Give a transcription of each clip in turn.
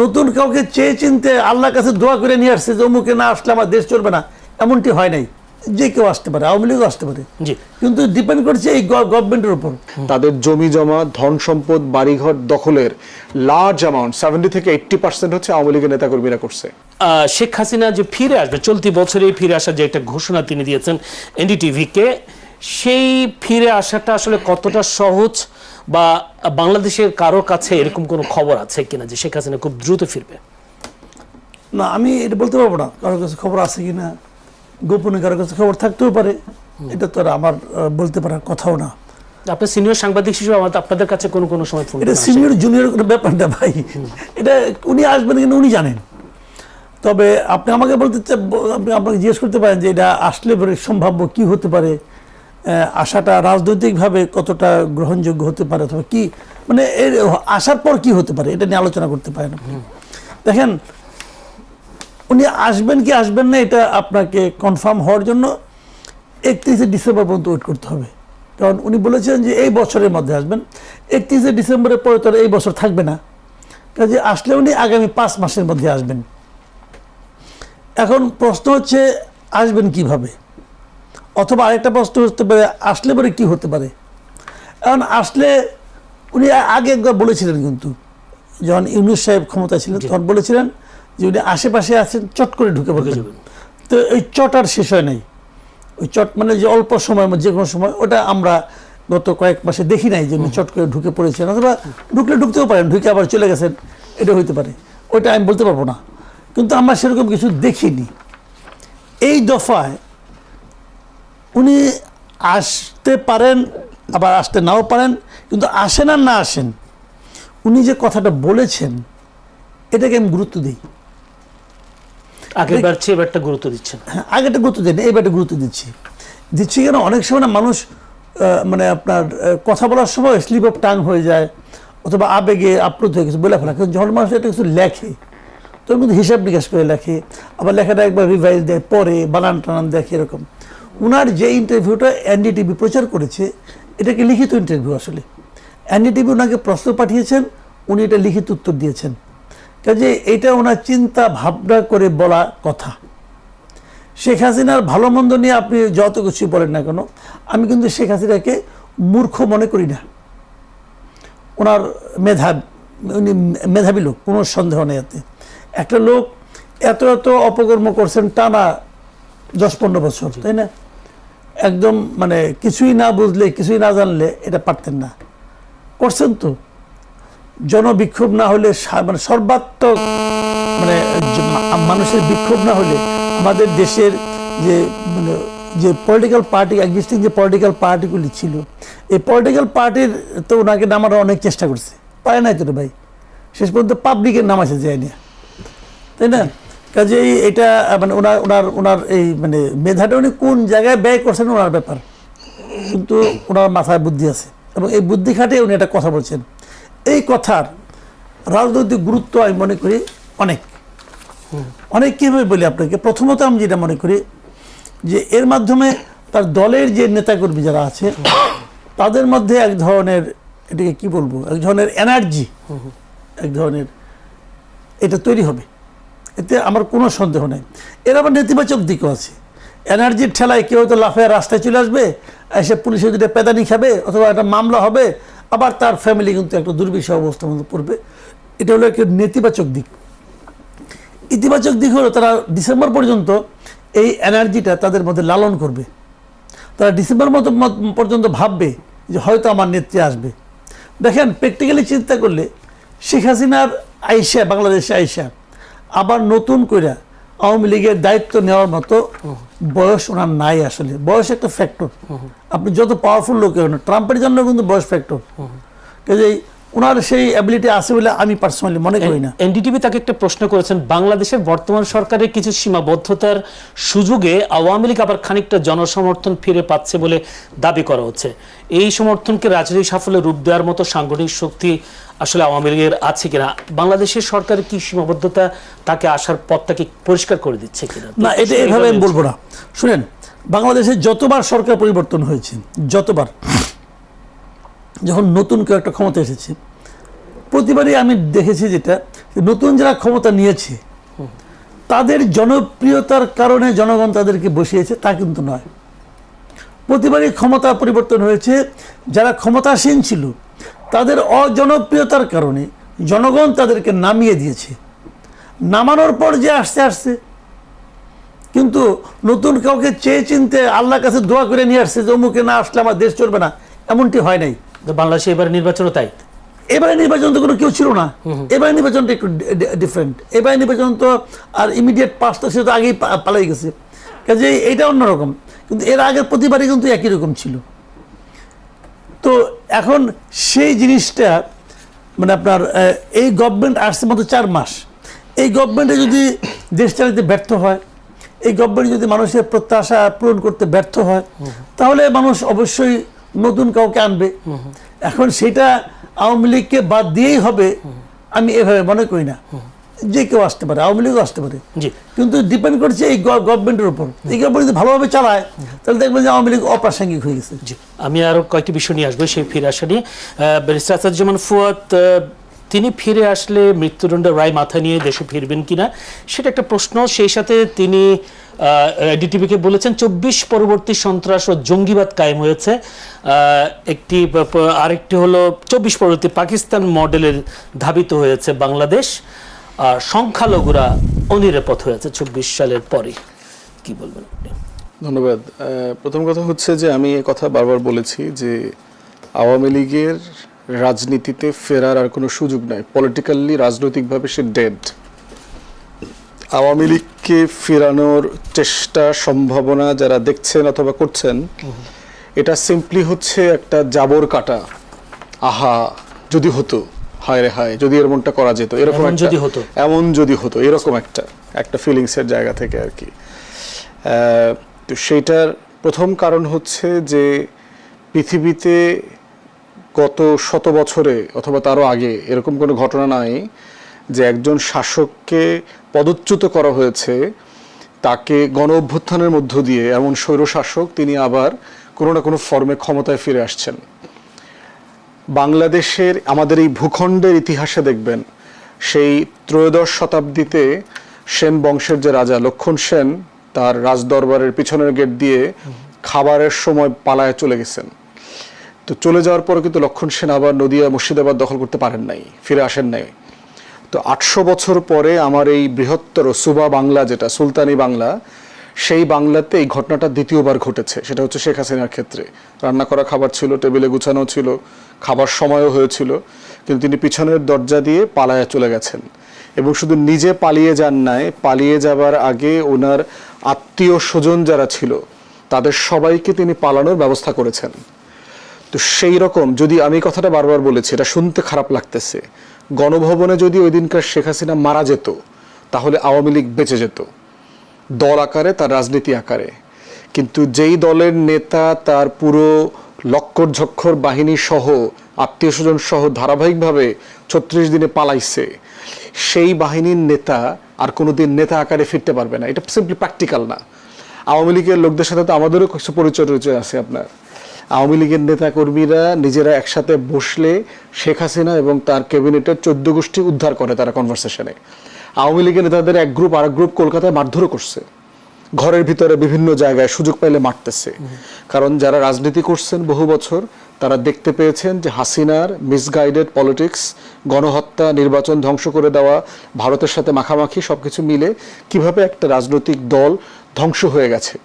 নতুন কাউকে চেয়ে চিনতে আল্লাহর কাছে দোয়া করে নিয়ে আসছে যে অমুকে না আসলে আমার দেশ চলবে না, এমনটি হয় নাই। যে কেউ আসতে পারে, আওয়ামী লীগও আসতে পারে, কিন্তু ডিপেন্ড করছে এই গভর্নমেন্টের উপর। তাদের জমি জমা, ধন সম্পদ, বাড়িঘর দখলের লার্জ অ্যামাউন্ট 70 থেকে 80% হচ্ছে আওয়ামী লীগের নেতাকর্মীরা করছে। শেখ হাসিনা যে ফিরে আসবে, চলতি বছরেই ফিরে আসার যে একটা ঘোষণা তিনি দিয়েছেন এনডিটিভিকে, সেই ফিরে আসাটা আসলে কতটা সহজ, বা বাংলাদেশের কারো কাছে এরকম কোনো খবর আছে কিনা যে শেখ হাসিনা খুব দ্রুত ফিরবে? না, আমি এটা বলতে পারবো না কারোর কাছে খবর আছে কিনা, গোপনে কারোর কাছে খবর থাকতেও পারে, এটা তো আর আমার বলতে পারার কথাও না। আপনার সিনিয়র সাংবাদিক হিসেবে আপনাদের কাছে কোনো কোনো সময় ফোন, এটা সিনিয়র জুনিয়র কোনো ব্যাপারটা ভাই, এটা উনি আসবেন কিনা উনি জানেন। তবে আপনি আমাকে বলতে আপনি আপনাকে জিজ্ঞেস করতে পারেন যে এটা আসলে সম্ভাব্য কি হতে পারে, আশাটা রাজনৈতিকভাবে কতটা গ্রহণযোগ্য হতে পারে, অথবা কি মানে এর আসার পর কি হতে পারে, এটা নিয়ে আলোচনা করতে পারেন। দেখেন, উনি আসবেন কি আসবেন না এটা আপনাকে কনফার্ম হওয়ার জন্য 31শে ডিসেম্বর পর্যন্ত ওয়েট করতে হবে। কারণ উনি বলেছেন যে এই বছরের মধ্যে আসবেন, 31শে ডিসেম্বরের পরে তো এই বছর থাকবে না, কাজে আসলে উনি আগামী 5 মাসের মধ্যে আসবেন। এখন প্রশ্ন হচ্ছে আসবেন কিভাবে, অথবা আরেকটা প্রশ্ন হতে পারে আসলে পরে কি হতে পারে। এখন আসলে উনি আগে একবার বলেছিলেন, কিন্তু যখন ইউনূস সাহেব ক্ষমতা ছিলেন তখন বলেছিলেন যে উনি আশেপাশে আছেন, চট করে ঢুকে পড়বেন। তো এই চট আর শেষ হয় নাই। ওই চট মানে যে অল্প সময়, যে কোনো সময়, ওটা আমরা গত কয়েক মাসে দেখি নাই যে উনি চট করে ঢুকে পড়েছেন, অথবা ঢুকলে ঢুকতেও পারেন, ঢুকে আবার চলে গেছেন, এটা হইতে পারে, ওইটা আমি বলতে পারবো না। কিন্তু আমরা সেরকম কিছু দেখিনি। এই দফায় উনি আসতে পারেন, আবার আসতে নাও পারেন, কিন্তু আসেন আর না আসেন, উনি যে কথাটা বলেছেন এটাকে আমি গুরুত্ব দিই। আগেরবার চেয়ে এবারটা গুরুত্ব দিচ্ছেন? হ্যাঁ, আগেটা গুরুত্ব দেন, এইবারটা গুরুত্ব দিচ্ছি কেন, অনেক সময় না মানুষ মানে আপনার কথা বলার সময় স্লিপ অফ টাং হয়ে যায়, অথবা আবেগে আপ্লুত হয়ে কিছু বলে ফেলা। কিন্তু যখন মানুষ একটা কিছু লেখে তোর কিন্তু হিসাব নিকাশ করে লেখে, আবার লেখাটা একবার রিভাইজ দেয়, পরে বানান টানান দেখে, এরকম। উনার যে ইন্টারভিউটা এনডিটিভি প্রচার করেছে, এটাকে লিখিত ইন্টারভিউ। আসলে এনডিটিভি ওনাকে প্রশ্ন পাঠিয়েছেন, উনি এটা লিখিত উত্তর দিয়েছেন। কাজে এটা ওনার চিন্তা ভাবনা করে বলা কথা। শেখ হাসিনার ভালো মন্দ নিয়ে আপনি যত কিছু বলেন না কেন, আমি কিন্তু শেখ হাসিনাকে মূর্খ মনে করি না। ওনার উনি মেধাবী লোক, কোনো সন্দেহ নেই এতে। একটা লোক এত এত অপকর্ম করছেন টানা 10-15 বছর, তাই না? একদম মানে কিছুই না বুঝলে, কিছুই না জানলে এটা পারতেন না, করছেন তো। জনবিক্ষোভ না হলে, মানে সর্বাত্মক মানে মানুষের বিক্ষোভ না হলে আমাদের দেশের যে মানে যে পলিটিক্যাল পার্টি, এক্সিস্টিং যে পলিটিক্যাল পার্টিগুলি ছিল, এই পলিটিক্যাল পার্টির তো ওনাকে নামার অনেক চেষ্টা করছে, পারে নাই তো রে ভাই, শেষ পর্যন্ত পাবলিকের নাম আসে যায়নি, তাই না? কাজেই এটা মানে ওনার এই মানে মেধাটা উনি কোন জায়গায় ব্যয় করছেন ওনার ব্যাপার, কিন্তু ওনার মাথায় বুদ্ধি আছে, এবং এই বুদ্ধি খাটিয়ে উনি একটা কথা বলছেন। এই কথার রাজনৈতিক গুরুত্ব আমি মনে করি অনেক কীভাবে বলি আপনাকে। প্রথমত আমি যেটা মনে করি যে এর মাধ্যমে তার দলের যে নেতাকর্মী যারা আছে তাদের মধ্যে এক ধরনের, এটাকে কি বলবো, এক ধরনের এনার্জি, এক ধরনের এটা তৈরি হবে, এতে আমার কোনো সন্দেহ নেই। এর আবার নেতিবাচক দিকও আছে। এনার্জির ঠেলায় কেউ তো লাফায় রাস্তায় চলে আসবে, এসে পুলিশের দুটো পেদানি খাবে, অথবা একটা মামলা হবে, আবার তার ফ্যামিলি কিন্তু একটা দুর্বিষহ অবস্থার মধ্যে পড়বে। এটা হলো একটা নেতিবাচক দিক। ইতিবাচক দিক হলো তারা ডিসেম্বর পর্যন্ত এই এনার্জিটা তাদের মধ্যে লালন করবে। তারা ডিসেম্বর পর্যন্ত ভাববে যে হয়তো আমার নেত্রী আসবে। দেখেন, প্র্যাকটিক্যালি চিন্তা করলে শেখ হাসিনার আইসা, বাংলাদেশে আইসা আবার নতুন করে আওয়ামী লীগের দায়িত্ব নেওয়ার মতো বয়স ওনার নাই। আসলে বয়স একটা ফ্যাক্টর, আপনি যত পাওয়ারফুল লোক হন, ট্রাম্পের জন্য কিন্তু বয়স ফ্যাক্টর। কাজেই ওনার সেই অ্যাবিলিটি আছে বলে আমি পার্সোনালি মনে করি না। এনডিটিভি তাকে একটা প্রশ্ন করেছেন, বাংলাদেশের বর্তমান সরকারের কিছু সীমাবদ্ধতার সুযোগে আওয়ামী লীগ আবার খানিকটা জনসমর্থন ফিরে পাচ্ছে বলে দাবি করা হচ্ছে। এই সমর্থনকে রাজনৈতিক সাফল্যে রূপ দেওয়ার মতো সাংগঠনিক শক্তি আসলে আওয়ামী লীগের আছে কিনা? বাংলাদেশের সরকারের কি সীমাবদ্ধতা তাকে আসার পথটাকে পরিষ্কার করে দিচ্ছে কিনা? না, এটা এভাবে আমি বলবো না। শুনেন, বাংলাদেশে যতবার সরকার পরিবর্তন হয়েছে, যতবার যখন নতুন কেউ একটা ক্ষমতা এসেছে, প্রতিবারই আমি দেখেছি যেটা নতুন যারা ক্ষমতা নিয়েছে তাদের জনপ্রিয়তার কারণে জনগণ তাদেরকে বসিয়েছে তা কিন্তু নয়। প্রতিবারই ক্ষমতা পরিবর্তন হয়েছে, যারা ক্ষমতাসীন ছিল তাদের অজনপ্রিয়তার কারণে জনগণ তাদেরকে নামিয়ে দিয়েছে। নামানোর পর যে আসতে আসছে, কিন্তু নতুন কাউকে চেয়ে চিনতে আল্লাহর কাছে দোয়া করে নিয়ে আসছে যে অমুকে না আসলে আমার দেশ চলবে না, এমনটি হয় নাই। বাংলাদেশে এবার নির্বাচনও তাই। এবারে নির্বাচন তো কোনো কেউ ছিল না, এবারে নির্বাচনটা একটু ডিফারেন্ট। এবারে নির্বাচন তো আর ইমিডিয়েট পাসটা সে তো আগেই পালাই গেছে, কাজে এইটা অন্যরকম। কিন্তু এর আগের প্রতিবারই কিন্তু একই রকম ছিল। তো এখন সেই জিনিসটা মানে আপনার এই গভর্নমেন্ট আসছে মাত্র 4 মাস, এই গভর্নমেন্টে যদি দেশ চালাতে ব্যর্থ হয়, এই গভর্নমেন্ট যদি মানুষের প্রত্যাশা পূরণ করতে ব্যর্থ হয়, তাহলে মানুষ অবশ্যই নতুন কাউকে আনবে। এখন সেটা আওয়ামী লীগকে বাদ দিয়েই হবে আমি এভাবে মনে করি না। যে কেউ আসতে পারে, আওয়ামী লীগও আসতে পারে, কিন্তু ডিপেন্ড করছে এই গভর্নমেন্টের উপর। এই গভর্নমেন্ট যদি ভালোভাবে চালায় তাহলে দেখবেন যে আওয়ামী লীগ অপ্রাসঙ্গিক হয়ে গেছে। আমি আরো কয়েকটি বিষয় নিয়ে আসবো সেই ফিরে আসা নিয়ে। ব্যারিস্টার আসাদুজ্জামান ফুয়াদ, তিনি ফিরে আসলে মৃত্যুদণ্ডের রায় মাথায় নিয়ে দেশে ফিরবেন কিনা সেটা একটা প্রশ্ন। সেই সাথে তিনি ডিটিভিকে বলেছেন 24 পরবর্তী সন্ত্রাস ও জঙ্গিবাদ কায়েম হয়েছে। আরেকটি হলো 24 পরবর্তী পাকিস্তান মডেলের ধাবিত হয়েছে বাংলাদেশ, আর সংখ্যালঘুরা অনিরাপদ হয়েছে 24 সালের পরে। কি বলবেন আপনি? ধন্যবাদ। প্রথম কথা হচ্ছে যে আমি এই কথা বারবার বলেছি যে আওয়ামী লীগের রাজনীতিতে ফেরার আর কোনো সুযোগ নাই। পলিটিক্যালি, রাজনৈতিকভাবে সে ডেড। আওয়ামী লীগকে ফেরানোর চেষ্টা, সম্ভাবনা যারা দেখছেন অথবা করছেন, এটা সিম্পলি হচ্ছে একটা জাবর কাটা। আহা যদি হতো, হায় রে হায় যদি এরকমটা করা যেত, এরকম এমন যদি হতো, এরকম একটা ফিলিংসের জায়গা থেকে আর কি। তো সেইটার প্রথম কারণ হচ্ছে যে পৃথিবীতে গত 100 বছরে অথবা তারও আগে এরকম কোনো ঘটনা নাই যে একজন শাসককে পদচ্যুত করা হয়েছে, তাকে গণ অভ্যুত্থানের মধ্য দিয়ে এমন স্বৈরশাসক তিনি আবার কোনো না কোনো ফর্মে ক্ষমতায় ফিরে আসছেন। বাংলাদেশের, আমাদের এই ভূখণ্ডের ইতিহাসে দেখবেন সেই ত্রয়োদশ শতাব্দীতে সেন বংশের যে রাজা লক্ষণ সেন তার রাজদরবারের পিছনের গেট দিয়ে খাবারের সময় পালায় চলে গেছেন। তো চলে যাওয়ার পরে কিন্তু লক্ষণ সেন আবার নদিয়া মুর্শিদাবাদ দখল করতে পারেন নাই, ফিরে আসেন নাই। তো 800 বছর পরে আমার এই বৃহত্তর সুবা বাংলা, যেটা সুলতানি বাংলা, সেই বাংলাতে এই ঘটনাটা দ্বিতীয়বার ঘটেছে। সেটা হচ্ছে শেখ হাসিনার ক্ষেত্রে। রান্না করা খাবার ছিল, টেবিলে গুছানো ছিল, খাবার সময়ও হয়েছিল, কিন্তু তিনি পিছনের দরজা দিয়ে পালায় চলে গেছেন। এবং শুধু নিজে পালিয়ে যান নাই, পালিয়ে যাবার আগে ওনার আত্মীয় স্বজন যারা ছিল তাদের সবাইকে তিনি পালানোর ব্যবস্থা করেছেন। তো সেই রকম, যদি আমি কথাটা বারবার বলেছি, এটা শুনতে খারাপ লাগতেছে, গণভবনে যদি ওই দিনকার শেখ হাসিনা মারা যেত তাহলে আওয়ামী লীগ বেঁচে যেত, দল আকারে, তার রাজনীতি আকারে। কিন্তু যেই দলের নেতা তার পুরো লক্কর ঝক্কর বাহিনী সহ, আত্মীয় স্বজন সহ ধারাবাহিকভাবে 36 দিনে পালাইছে, সেই বাহিনীর নেতা আর কোনোদিন নেতা আকারে ফিরতে পারবে না। এটা সিম্পলি প্র্যাকটিক্যাল না। আওয়ামী লীগের লোকদের সাথে তো আমাদেরও কিছু পরিচয় আছে। আপনার আওয়ামী লীগের নেতা কর্মীরা নিজেরা একসাথে বসলে শেখ হাসিনা এবং তার ক্যাবিনেটের 14 গোষ্ঠী উদ্ধার করে তারা কনভারসেশনে। আওয়ামী লীগের নেতাদের এক গ্রুপ আরেক গ্রুপ কলকাতায় মারধরও করছে, ঘরের ভিতরে বিভিন্ন জায়গায় সুযোগ পাইলে মারতেছে। কারণ যারা রাজনীতি করছেন বহু বছর তারা দেখতে পেয়েছেন যে হাসিনার মিসগাইডেড পলিটিক্স, গণহত্যা, নির্বাচন ধ্বংস করে দেওয়া, ভারতের সাথে মাখামাখি সবকিছু মিলে কিভাবে একটা রাজনৈতিক দল ধ্বংস হয়ে গেছে।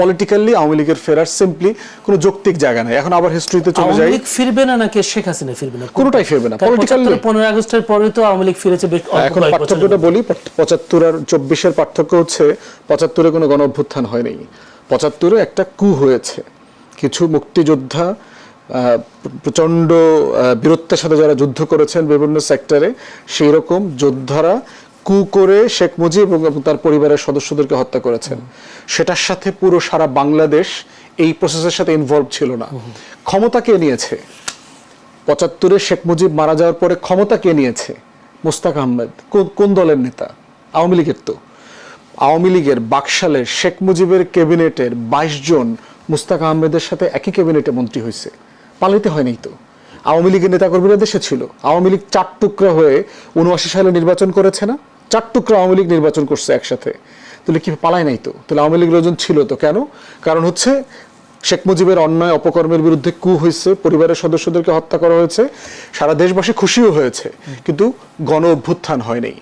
পলিটিক্যালি আওয়ামী লীগের ফেরার সিম্পলি কোনো যৌক্তিক জায়গা নাই। এখন আবার হিস্ট্রিতে চলে যাই, আওয়ামী লীগ ফিরবে না নাকি শেখ হাসিনা ফিরবে না? কোনোটাই ফিরবে না। পলিটিক্যালি 15 আগস্টের পরে তো আওয়ামী লীগ ফিরেছে। এখন পার্থক্যটা বলি, 75 আর 24-এর পার্থক্য হচ্ছে 75-এ কোনো গণ অভ্যুত্থান হয়নি, 75-এ একটা কু হয়েছে। কিছু মুক্তিযোদ্ধা প্রচন্ড বীরত্বের সাথে যারা যুদ্ধ করেছেন বিভিন্ন সেক্টরে, সেই রকম যোদ্ধারা কু করে শেখ মুজিব এবং তার পরিবারের সদস্যদেরকে হত্যা করেছেন। সেটার সাথে পুরো সারা বাংলাদেশ এই প্রসেসের সাথে ইনভলভ ছিল না। ক্ষমতা কে নিয়েছে? 75-এ শেখ মুজিব মারা যাওয়ার পরে ক্ষমতা কে নিয়েছে? মোস্তাক আহমেদ। কোন দলের নেতা? আওয়ামী লীগের। তো আওয়ামী লীগের বাকশালের শেখ মুজিবের ক্যাবিনেটের 22 জন মোস্তাক আহমেদের সাথে একই ক্যাবিনেটে মন্ত্রী হয়েছে, পালাইতে হয়নি তো। আওয়ামী লীগের নেতাকর্মীরা দেশে ছিল। আওয়ামী লীগ 4 টুকরা হয়ে 79 সালে নির্বাচন করেছে না, 4 টুকরা আওয়ামী লীগ নির্বাচন করছে একসাথে। তাহলে কি পালায় নাই তো? তাহলে আওয়ামী লীগ লোকজন ছিল তো কেন? কারণ হচ্ছে শেখ মুজিবের অন্যায় অপকর্মের বিরুদ্ধে কু হয়েছে, পরিবারের সদস্যদেরকে হত্যা করা হয়েছে, সারা দেশবাসী খুশিও হয়েছে, কিন্তু গণ অভ্যুত্থান হয়নি।